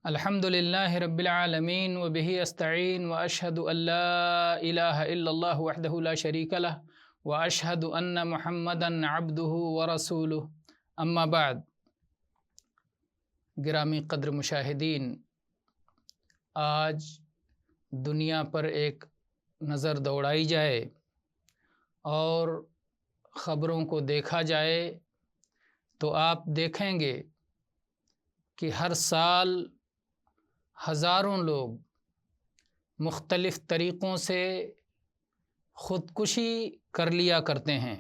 الحمد للہ رب العالمین وبہ استعین واشہد ان لا الہ الا اللہ وحدہ لا شریک لہ واشہد ان محمدا عبدہ ورسولہ اما بعد۔ گرامی قدر مشاہدین، آج دنیا پر ایک نظر دوڑائی جائے اور خبروں کو دیکھا جائے تو آپ دیکھیں گے کہ ہر سال ہزاروں لوگ مختلف طریقوں سے خودکشی کر لیا کرتے ہیں۔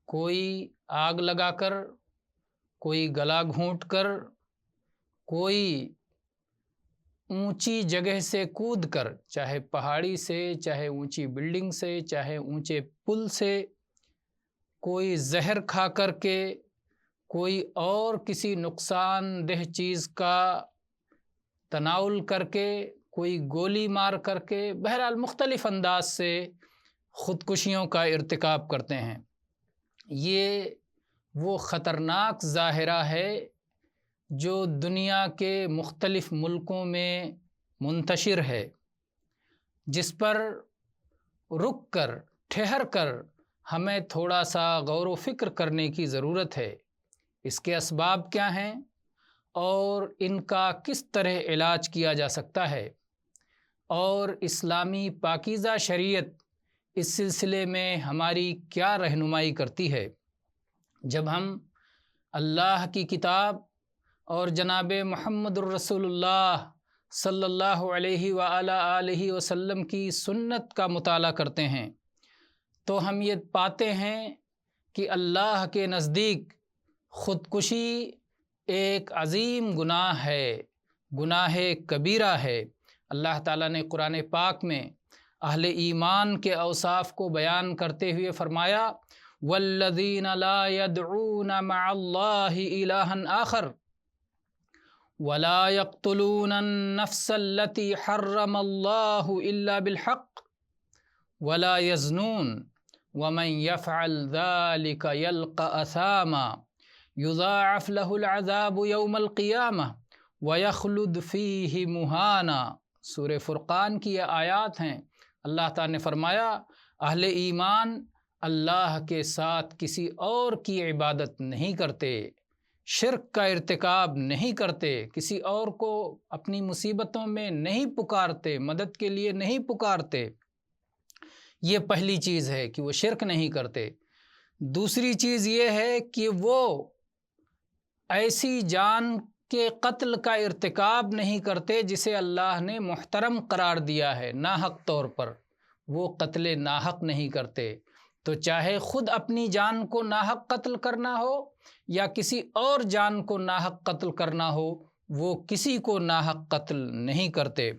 کوئی آگ لگا کر، کوئی گلا گھونٹ کر، کوئی اونچی جگہ سے کود کر، چاہے پہاڑی سے، چاہے اونچی بلڈنگ سے، چاہے اونچے پل سے، کوئی زہر کھا کر کے، کوئی اور کسی نقصان دہ چیز کا تناول کر کے، کوئی گولی مار کر کے، بہرحال مختلف انداز سے خودکشیوں کا ارتکاب کرتے ہیں۔ یہ وہ خطرناک ظاہرہ ہے جو دنیا کے مختلف ملکوں میں منتشر ہے، جس پر رک کر، ٹھہر کر ہمیں تھوڑا سا غور و فکر کرنے کی ضرورت ہے۔ اس کے اسباب کیا ہیں اور ان کا کس طرح علاج کیا جا سکتا ہے، اور اسلامی پاکیزہ شریعت اس سلسلے میں ہماری کیا رہنمائی کرتی ہے۔ جب ہم اللہ کی کتاب اور جناب محمد الرسول اللہ صلی اللہ علیہ وآلہ آلہ وسلم کی سنت کا مطالعہ کرتے ہیں تو ہم یہ پاتے ہیں کہ اللہ کے نزدیک خودکشی ایک عظیم گناہ ہے، گناہ کبیرہ ہے۔ اللہ تعالیٰ نے قرآن پاک میں اہل ایمان کے اوصاف کو بیان کرتے ہوئے فرمایا والذین لا يدعون مع اللہ الہا آخر ولا يقتلون النفس التي حرم اللہ الا بالحق ولا يزنون ومن يفعل ذلك يلقى أثاما یضاعف له العذاب یوم القیامہ ویخلد فیہ مہانا۔ سورہ فرقان کی یہ آیات ہیں۔ اللہ تعالیٰ نے فرمایا اہل ایمان اللہ کے ساتھ کسی اور کی عبادت نہیں کرتے، شرک کا ارتکاب نہیں کرتے، کسی اور کو اپنی مصیبتوں میں نہیں پکارتے، مدد کے لیے نہیں پکارتے۔ یہ پہلی چیز ہے کہ وہ شرک نہیں کرتے۔ دوسری چیز یہ ہے کہ وہ ایسی جان کے قتل کا ارتکاب نہیں کرتے جسے اللہ نے محترم قرار دیا ہے، ناحق طور پر وہ قتل ناحق نہیں کرتے۔ تو چاہے خود اپنی جان کو ناحق قتل کرنا ہو یا کسی اور جان کو ناحق قتل کرنا ہو، وہ کسی کو ناحق قتل نہیں کرتے۔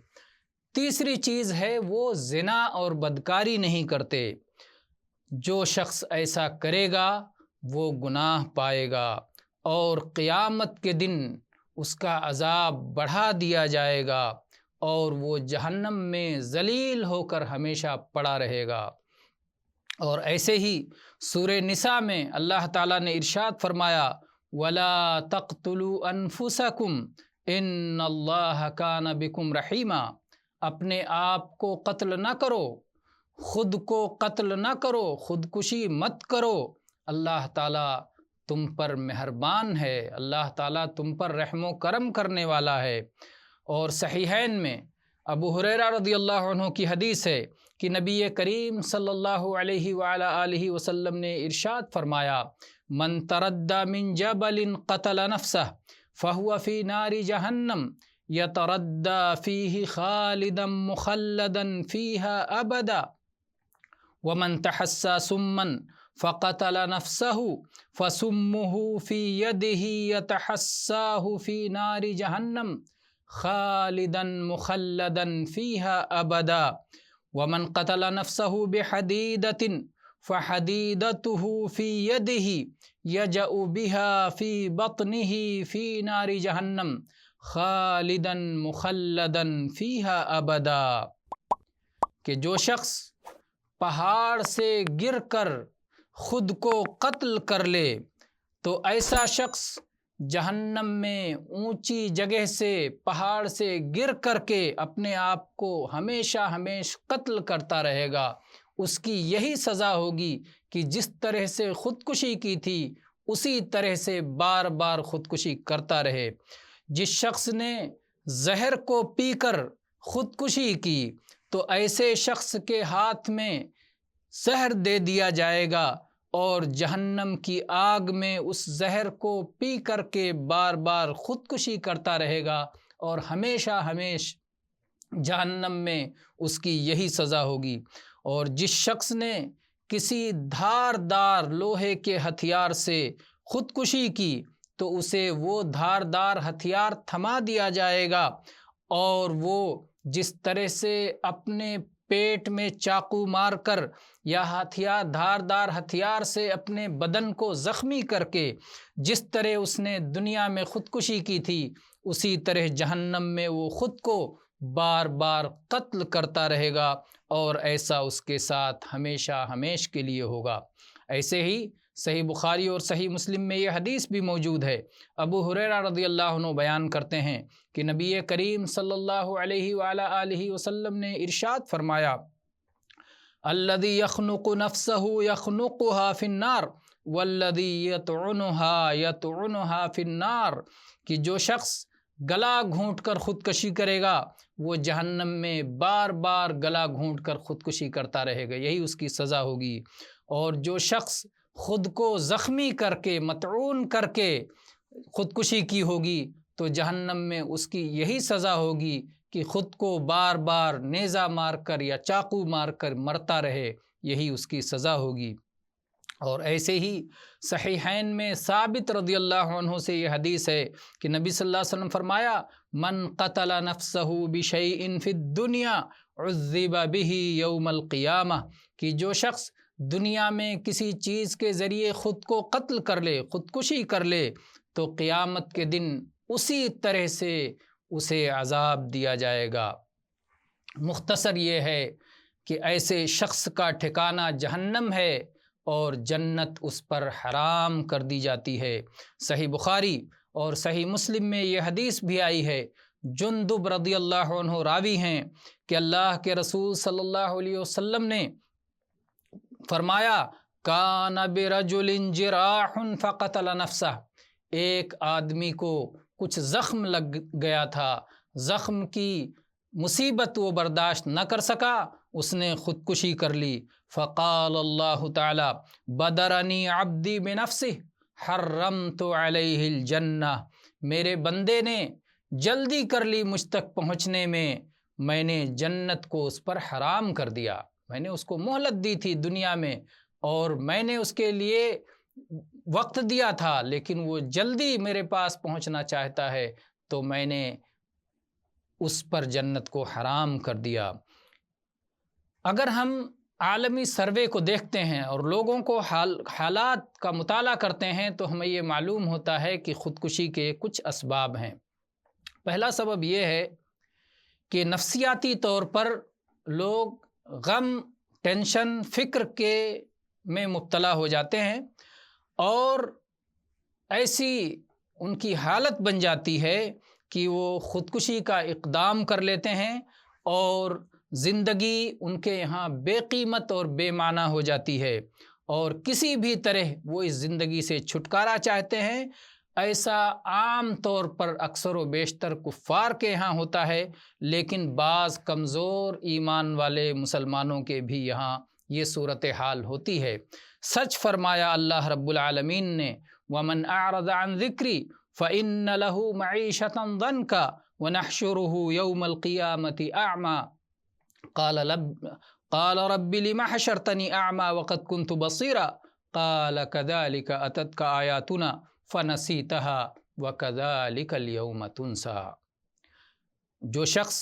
تیسری چیز ہے وہ زنا اور بدکاری نہیں کرتے۔ جو شخص ایسا کرے گا وہ گناہ پائے گا اور قیامت کے دن اس کا عذاب بڑھا دیا جائے گا اور وہ جہنم میں ذلیل ہو کر ہمیشہ پڑا رہے گا۔ اور ایسے ہی سورہ نساء میں اللہ تعالیٰ نے ارشاد فرمایا وَلَا تَقْتُلُوا أَنفُسَكُمْ إِنَّ اللَّهَ كَانَ بِكُمْ رَحِيمًا۔ اپنے آپ کو قتل نہ کرو، خود کو قتل نہ کرو، خودکشی مت کرو، اللہ تعالیٰ تم پر مہربان ہے، اللہ تعالیٰ تم پر رحم و کرم کرنے والا ہے۔ اور صحیحین میں ابو ہریرہ رضی اللہ عنہ کی حدیث ہے کہ نبی کریم صلی اللہ علیہ وآلہ آلہ وسلم نے ارشاد فرمایا من تردى من جبل قتل نفسه فهو في نار جہنم يتردى فيه خالدا مخلدا فيها أبدا ومن تحسى سما فقتل نفسه فسمه في يده يتحساه في نار جہنم خالدا مخلدا فيها أبدا ومن قتل نفسه بحديدة فحديدته في يده يجأ بها في بطنه في نار جہنم خالدا مخلدا فيها أبدا۔ کہ جو شخص پہاڑ سے گر کر خود کو قتل کر لے تو ایسا شخص جہنم میں اونچی جگہ سے پہاڑ سے گر کر کے اپنے آپ کو ہمیشہ قتل کرتا رہے گا، اس کی یہی سزا ہوگی کہ جس طرح سے خودکشی کی تھی اسی طرح سے بار بار خودکشی کرتا رہے۔ جس شخص نے زہر کو پی کر خودکشی کی تو ایسے شخص کے ہاتھ میں زہر دے دیا جائے گا اور جہنم کی آگ میں اس زہر کو پی کر کے بار بار خودکشی کرتا رہے گا اور ہمیشہ جہنم میں اس کی یہی سزا ہوگی۔ اور جس شخص نے کسی دھاردار لوہے کے ہتھیار سے خودکشی کی تو اسے وہ دھاردار ہتھیار تھما دیا جائے گا اور وہ جس طرح سے اپنے پیٹ میں چاقو مار کر یا دھاردار ہتھیار سے اپنے بدن کو زخمی کر کے جس طرح اس نے دنیا میں خودکشی کی تھی اسی طرح جہنم میں وہ خود کو بار بار قتل کرتا رہے گا اور ایسا اس کے ساتھ ہمیشہ کے لیے ہوگا۔ ایسے ہی صحیح بخاری اور صحیح مسلم میں یہ حدیث بھی موجود ہے۔ ابو ہریرہ رضی اللہ عنہ بیان کرتے ہیں کہ نبی کریم صلی اللہ علیہ وآلہ آلہ وسلم نے ارشاد فرمایا، الذی یخنق نفسہ یخنقها فی النار والذی یطعنها فی النار، کہ جو شخص گلا گھونٹ کر خودکشی کرے گا وہ جہنم میں بار بار گلا گھونٹ کر خودکشی کرتا رہے گا، یہی اس کی سزا ہوگی۔ اور جو شخص خود کو زخمی کر کے مطعون کر کے خودکشی کی ہوگی تو جہنم میں اس کی یہی سزا ہوگی کہ خود کو بار بار نیزہ مار کر یا چاقو مار کر مرتا رہے، یہی اس کی سزا ہوگی۔ اور ایسے ہی صحیحین میں ثابت رضی اللہ عنہ سے یہ حدیث ہے کہ نبی صلی اللہ علیہ وسلم فرمایا، من قتل نفسہ بشیء فی الدنیا عذب بہ یوم القیامہ، کہ جو شخص دنیا میں کسی چیز کے ذریعے خود کو قتل کر لے، خودکشی کر لے، تو قیامت کے دن اسی طرح سے اسے عذاب دیا جائے گا۔ مختصر یہ ہے کہ ایسے شخص کا ٹھکانہ جہنم ہے اور جنت اس پر حرام کر دی جاتی ہے۔ صحیح بخاری اور صحیح مسلم میں یہ حدیث بھی آئی ہے، جندب رضی اللہ عنہ راوی ہیں کہ اللہ کے رسول صلی اللہ علیہ وسلم نے فرمایا، کان برجل جراح فقتل نفسہ، ایک آدمی کو کچھ زخم لگ گیا تھا، زخم کی مصیبت وہ برداشت نہ کر سکا، اس نے خودکشی کر لی۔ فقال اللہ تعالی بدرنی عبدی بنفسہ حرمت علیہ الجنہ، میرے بندے نے جلدی کر لی مجھ تک پہنچنے میں نے جنت کو اس پر حرام کر دیا۔ میں نے اس کو مہلت دی تھی دنیا میں اور میں نے اس کے لیے وقت دیا تھا، لیکن وہ جلدی میرے پاس پہنچنا چاہتا ہے تو میں نے اس پر جنت کو حرام کر دیا۔ اگر ہم عالمی سروے کو دیکھتے ہیں اور لوگوں کو حالات کا مطالعہ کرتے ہیں تو ہمیں یہ معلوم ہوتا ہے کہ خودکشی کے کچھ اسباب ہیں۔ پہلا سبب یہ ہے کہ نفسیاتی طور پر لوگ غم، ٹینشن، فکر میں مبتلا ہو جاتے ہیں اور ایسی ان کی حالت بن جاتی ہے کہ وہ خودکشی کا اقدام کر لیتے ہیں اور زندگی ان کے یہاں بے قیمت اور بے معنی ہو جاتی ہے اور کسی بھی طرح وہ اس زندگی سے چھٹکارا چاہتے ہیں۔ ایسا عام طور پر اکثر و بیشتر کفار کے یہاں ہوتا ہے، لیکن بعض کمزور ایمان والے مسلمانوں کے بھی یہاں یہ صورتحال ہوتی ہے۔ سچ فرمایا اللہ رب العالمین نے، وَمَنْ أَعْرَضَ عَنْ ذِكْرِي فَإِنَّ لَهُ مَعِيشَةً ضَنْكَ وَنَحْشُرُهُ يَوْمَ الْقِيَامَةِ أَعْمَى قَالَ رَبِّ لِمَ حَشَرْتَنِي أَعْمَى وَقَدْ كُنْتُ بَصِيرًا قَالَ كَذَلِكَ أَتَتْكَ آيَاتُنَا فَنَسِيتَهَا وَكَذَلِكَ الْيَوْمَ تُنْسَى، جو شخص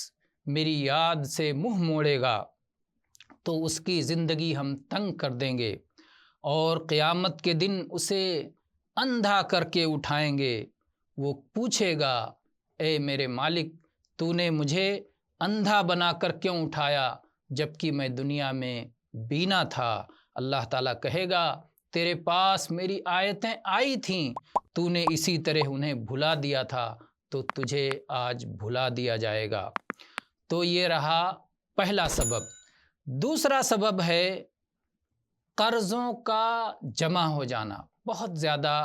میری یاد سے منہ موڑے گا تو اس کی زندگی ہم تنگ کر دیں گے اور قیامت کے دن اسے اندھا کر کے اٹھائیں گے۔ وہ پوچھے گا، اے میرے مالک، تو نے مجھے اندھا بنا کر کیوں اٹھایا جبکہ میں دنیا میں بینا تھا؟ اللہ تعالیٰ کہے گا، تیرے پاس میری آیتیں آئی تھیں تو نے اسی طرح انہیں بھلا دیا تھا تو تجھے آج بھلا دیا جائے گا۔ تو یہ رہا پہلا سبب۔ دوسرا سبب ہے قرضوں کا جمع ہو جانا، بہت زیادہ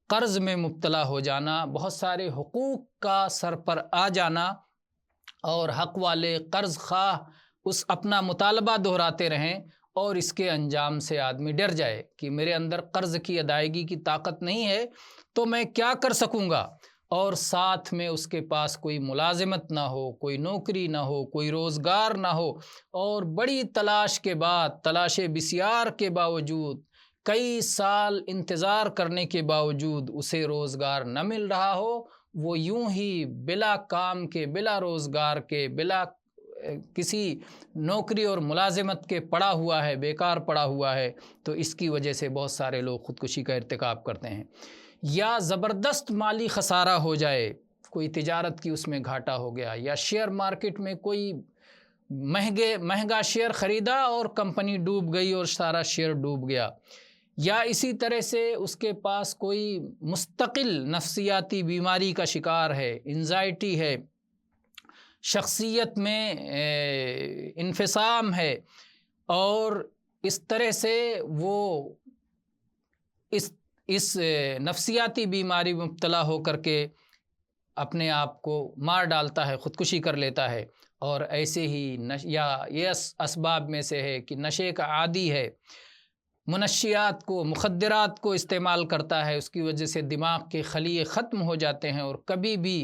قرض میں مبتلا ہو جانا، بہت سارے حقوق کا سر پر آ جانا، اور حق والے قرض خواہ اس اپنا مطالبہ دہراتے رہیں اور اس کے انجام سے آدمی ڈر جائے کہ میرے اندر قرض کی ادائیگی کی طاقت نہیں ہے تو میں کیا کر سکوں گا، اور ساتھ میں اس کے پاس کوئی ملازمت نہ ہو، کوئی نوکری نہ ہو، کوئی روزگار نہ ہو، اور بڑی تلاش کے بعد، تلاش بسیار کے باوجود، کئی سال انتظار کرنے کے باوجود اسے روزگار نہ مل رہا ہو، وہ یوں ہی بلا کام کے، بلا روزگار کے، بلا کسی نوکری اور ملازمت کے پڑا ہوا ہے، بیکار پڑا ہوا ہے، تو اس کی وجہ سے بہت سارے لوگ خودکشی کا ارتکاب کرتے ہیں۔ یا زبردست مالی خسارہ ہو جائے، کوئی تجارت کی اس میں گھاٹا ہو گیا، یا شیئر مارکیٹ میں کوئی مہنگا شیئر خریدا اور کمپنی ڈوب گئی اور سارا شیئر ڈوب گیا، یا اسی طرح سے اس کے پاس کوئی مستقل نفسیاتی بیماری کا شکار ہے، انزائٹی ہے، شخصیت میں انفصام ہے، اور اس طرح سے وہ اس نفسیاتی بیماری میں مبتلا ہو کر کے اپنے آپ کو مار ڈالتا ہے، خودکشی کر لیتا ہے۔ اور ایسے ہی یا یہ اسباب میں سے ہے کہ نشے کا عادی ہے، منشیات کو، مخدرات کو استعمال کرتا ہے، اس کی وجہ سے دماغ کے خلیے ختم ہو جاتے ہیں اور کبھی بھی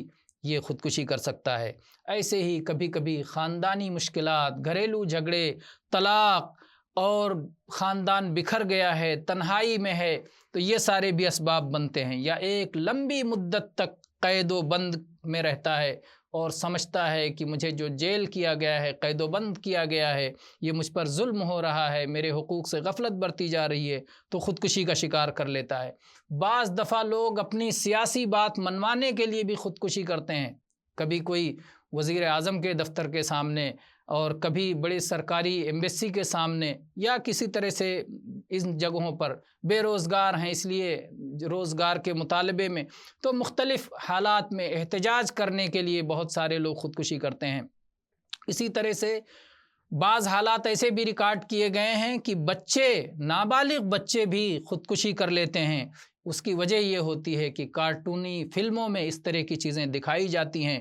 یہ خودکشی کر سکتا ہے۔ ایسے ہی کبھی کبھی خاندانی مشکلات، گھریلو جھگڑے، طلاق، اور خاندان بکھر گیا ہے، تنہائی میں ہے، تو یہ سارے بھی اسباب بنتے ہیں۔ یا ایک لمبی مدت تک قید و بند میں رہتا ہے اور سمجھتا ہے کہ مجھے جو جیل کیا گیا ہے، قید و بند کیا گیا ہے، یہ مجھ پر ظلم ہو رہا ہے، میرے حقوق سے غفلت برتی جا رہی ہے، تو خودکشی کا شکار کر لیتا ہے۔ بعض دفعہ لوگ اپنی سیاسی بات منوانے کے لیے بھی خودکشی کرتے ہیں، کبھی کوئی وزیر اعظم کے دفتر کے سامنے، اور کبھی بڑی سرکاری ایمبیسی کے سامنے، یا کسی طرح سے ان جگہوں پر بے روزگار ہیں اس لیے روزگار کے مطالبے میں، تو مختلف حالات میں احتجاج کرنے کے لیے بہت سارے لوگ خودکشی کرتے ہیں۔ اسی طرح سے بعض حالات ایسے بھی ریکارڈ کیے گئے ہیں کہ بچے، نابالغ بچے بھی خودکشی کر لیتے ہیں۔ اس کی وجہ یہ ہوتی ہے کہ کارٹونی فلموں میں اس طرح کی چیزیں دکھائی جاتی ہیں،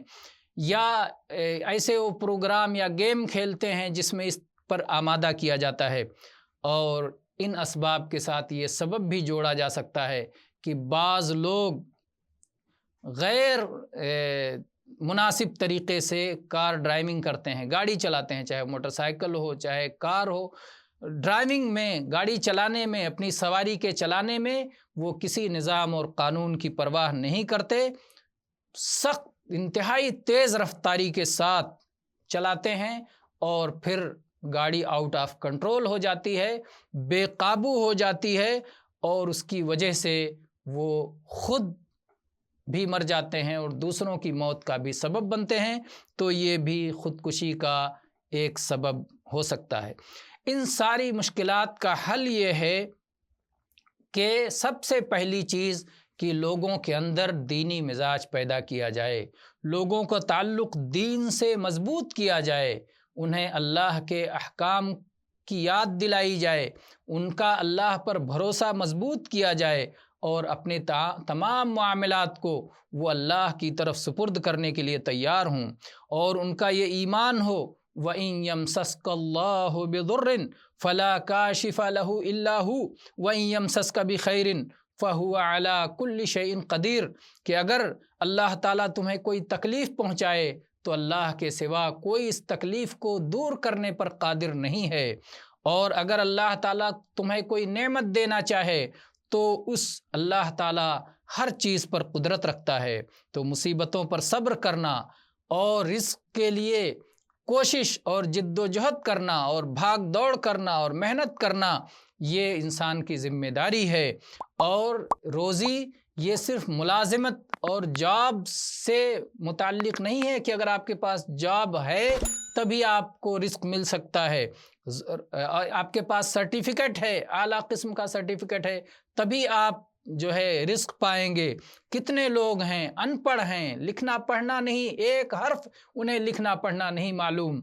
یا ایسے وہ پروگرام یا گیم کھیلتے ہیں جس میں اس پر آمادہ کیا جاتا ہے۔ اور ان اسباب کے ساتھ یہ سبب بھی جوڑا جا سکتا ہے کہ بعض لوگ غیر مناسب طریقے سے کار ڈرائیونگ کرتے ہیں، گاڑی چلاتے ہیں، چاہے موٹر سائیکل ہو، چاہے کار ہو، ڈرائیونگ میں، گاڑی چلانے میں، اپنی سواری کے چلانے میں وہ کسی نظام اور قانون کی پرواہ نہیں کرتے، سخت انتہائی تیز رفتاری کے ساتھ چلاتے ہیں، اور پھر گاڑی آؤٹ آف کنٹرول ہو جاتی ہے، بے قابو ہو جاتی ہے، اور اس کی وجہ سے وہ خود بھی مر جاتے ہیں اور دوسروں کی موت کا بھی سبب بنتے ہیں، تو یہ بھی خودکشی کا ایک سبب ہو سکتا ہے۔ ان ساری مشکلات کا حل یہ ہے کہ سب سے پہلی چیز کہ لوگوں کے اندر دینی مزاج پیدا کیا جائے، لوگوں کا تعلق دین سے مضبوط کیا جائے، انہیں اللہ کے احکام کی یاد دلائی جائے، ان کا اللہ پر بھروسہ مضبوط کیا جائے، اور اپنے تمام معاملات کو وہ اللہ کی طرف سپرد کرنے کے لیے تیار ہوں، اور ان کا یہ ایمان ہو وَإِن يَمْسَسْكَ اللَّهُ بِضُرٍّ فَلَا كَاشِفَ لَهُ إِلَّا هُوَ وَإِن يَمْسَسْكَ بِخَيْرٍ فَهُوَ عَلَى كُلِّ شَيْءٍ قَدِيرٌ، کہ اگر اللہ تعالیٰ تمہیں کوئی تکلیف پہنچائے تو اللہ کے سوا کوئی اس تکلیف کو دور کرنے پر قادر نہیں ہے، اور اگر اللہ تعالیٰ تمہیں کوئی نعمت دینا چاہے تو اس اللہ تعالیٰ ہر چیز پر قدرت رکھتا ہے۔ تو مصیبتوں پر صبر کرنا اور رزق کے لیے کوشش اور جد و جہد کرنا اور بھاگ دوڑ کرنا اور محنت کرنا، یہ انسان کی ذمہ داری ہے۔ اور روزی یہ صرف ملازمت اور جاب سے متعلق نہیں ہے کہ اگر آپ کے پاس جاب ہے تبھی آپ کو رزق مل سکتا ہے، آپ کے پاس سرٹیفکیٹ ہے، اعلیٰ قسم کا سرٹیفکیٹ ہے، تبھی آپ جو ہے رزق پائیں گے؟ کتنے لوگ ہیں ان پڑھ ہیں، لکھنا پڑھنا نہیں، ایک حرف انہیں لکھنا پڑھنا نہیں معلوم،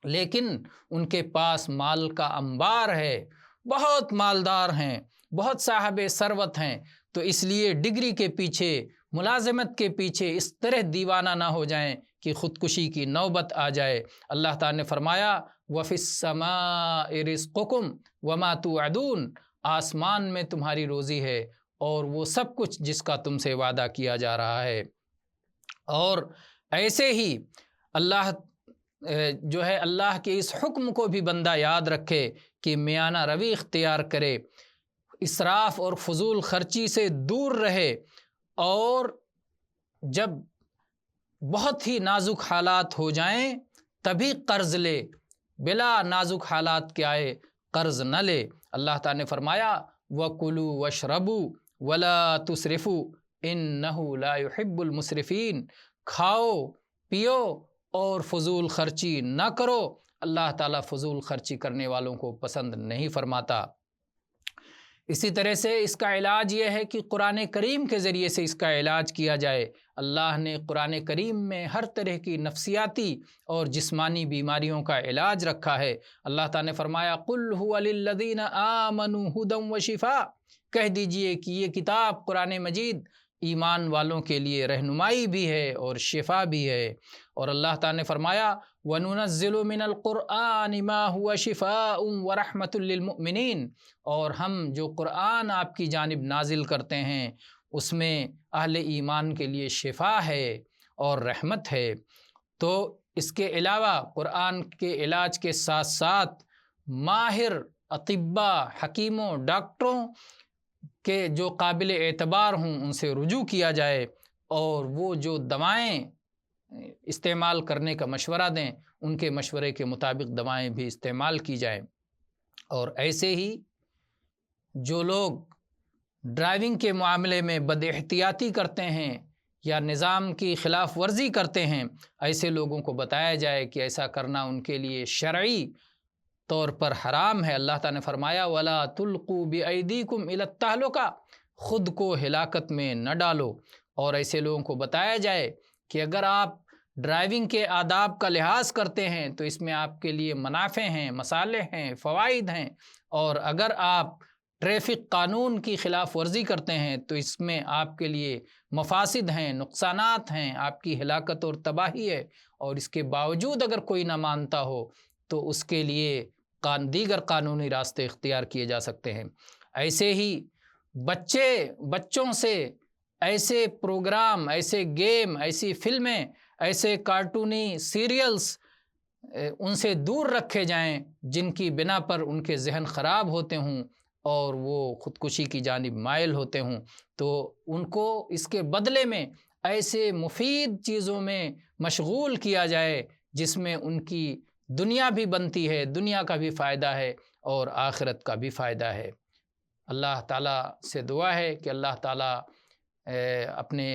لیکن ان کے پاس مال کا انبار ہے، بہت مالدار ہیں، بہت صاحب ثروت ہیں۔ تو اس لیے ڈگری کے پیچھے، ملازمت کے پیچھے اس طرح دیوانہ نہ ہو جائیں کہ خودکشی کی نوبت آ جائے۔ اللہ تعالیٰ نے فرمایا وَفِي السَّمَاءِ رِزْقُكُمْ وَمَا تُوعَدُونَ، آسمان میں تمہاری روزی ہے اور وہ سب کچھ جس کا تم سے وعدہ کیا جا رہا ہے۔ اور ایسے ہی اللہ جو ہے اللہ کے اس حکم کو بھی بندہ یاد رکھے کہ میانہ روی اختیار کرے، اسراف اور فضول خرچی سے دور رہے، اور جب بہت ہی نازک حالات ہو جائیں تبھی قرض لے، بلا نازک حالات کے آئے قرض نہ لے۔ اللہ تعالیٰ نے فرمایا وَكُلُوا وَاشْرَبُوا وَلَا تُسْرِفُوا إِنَّهُ لَا يُحِبُّ الْمُسْرِفِينَ، کھاؤ پیو اور فضول خرچی نہ کرو، اللہ تعالیٰ فضول خرچی کرنے والوں کو پسند نہیں فرماتا۔ اسی طرح سے اس کا علاج یہ ہے کہ قرآن کریم کے ذریعے سے اس کا علاج کیا جائے۔ اللہ نے قرآن کریم میں ہر طرح کی نفسیاتی اور جسمانی بیماریوں کا علاج رکھا ہے۔ اللہ تعالیٰ نے فرمایا قُلْ هُوَ لِلَّذِينَ آمَنُوا هُدًى وَشِفَاءً، کہہ دیجئے کہ یہ کتاب قرآن مجید ایمان والوں کے لیے رہنمائی بھی ہے اور شفا بھی ہے۔ اور اللہ تعالیٰ نے فرمایا وَنُنَزِّلُ مِنَ الْقُرْآنِ مَا هُوَ شِفَاءٌ وَرَحْمَةٌ لِّلْمُؤْمِنِينَ، اور ہم جو قرآن آپ کی جانب نازل کرتے ہیں اس میں اہل ایمان کے لیے شفا ہے اور رحمت ہے۔ تو اس کے علاوہ قرآن کے علاج کے ساتھ ساتھ ماہر اطباء، حکیموں، ڈاکٹروں کہ جو قابل اعتبار ہوں ان سے رجوع کیا جائے، اور وہ جو دوائیں استعمال کرنے کا مشورہ دیں ان کے مشورے کے مطابق دوائیں بھی استعمال کی جائیں۔ اور ایسے ہی جو لوگ ڈرائیونگ کے معاملے میں بد احتیاطی کرتے ہیں یا نظام کی خلاف ورزی کرتے ہیں، ایسے لوگوں کو بتایا جائے کہ ایسا کرنا ان کے لیے شرعی طور پر حرام ہے۔ اللہ تعالیٰ نے فرمایا وَلَا تُلْقُوا بِأَيْدِيكُمْ إِلَى التَّهْلُكَةِ، خود کو ہلاکت میں نہ ڈالو۔ اور ایسے لوگوں کو بتایا جائے کہ اگر آپ ڈرائیونگ کے آداب کا لحاظ کرتے ہیں تو اس میں آپ کے لیے منافع ہیں، مصالح ہیں، فوائد ہیں، اور اگر آپ ٹریفک قانون کی خلاف ورزی کرتے ہیں تو اس میں آپ کے لیے مفاسد ہیں، نقصانات ہیں، آپ کی ہلاکت اور تباہی ہے۔ اور اس کے باوجود اگر کوئی نہ مانتا ہو تو اس کے لیے دیگر قانونی راستے اختیار کیے جا سکتے ہیں۔ ایسے ہی بچوں سے ایسے پروگرام، ایسے گیم، ایسی فلمیں، ایسے کارٹونی سیریلز ان سے دور رکھے جائیں جن کی بنا پر ان کے ذہن خراب ہوتے ہوں اور وہ خودکشی کی جانب مائل ہوتے ہوں۔ تو ان کو اس کے بدلے میں ایسے مفید چیزوں میں مشغول کیا جائے جس میں ان کی دنیا بھی بنتی ہے، دنیا کا بھی فائدہ ہے اور آخرت کا بھی فائدہ ہے۔ اللہ تعالیٰ سے دعا ہے کہ اللہ تعالیٰ اپنے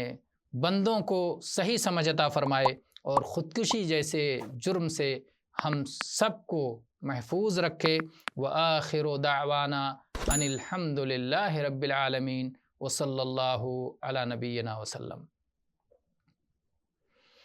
بندوں کو صحیح سمجھ عطا فرمائے اور خودکشی جیسے جرم سے ہم سب کو محفوظ رکھے۔ وآخر دعوانا ان الحمد للہ رب العالمین وصلی اللہ علی نبینا وسلم۔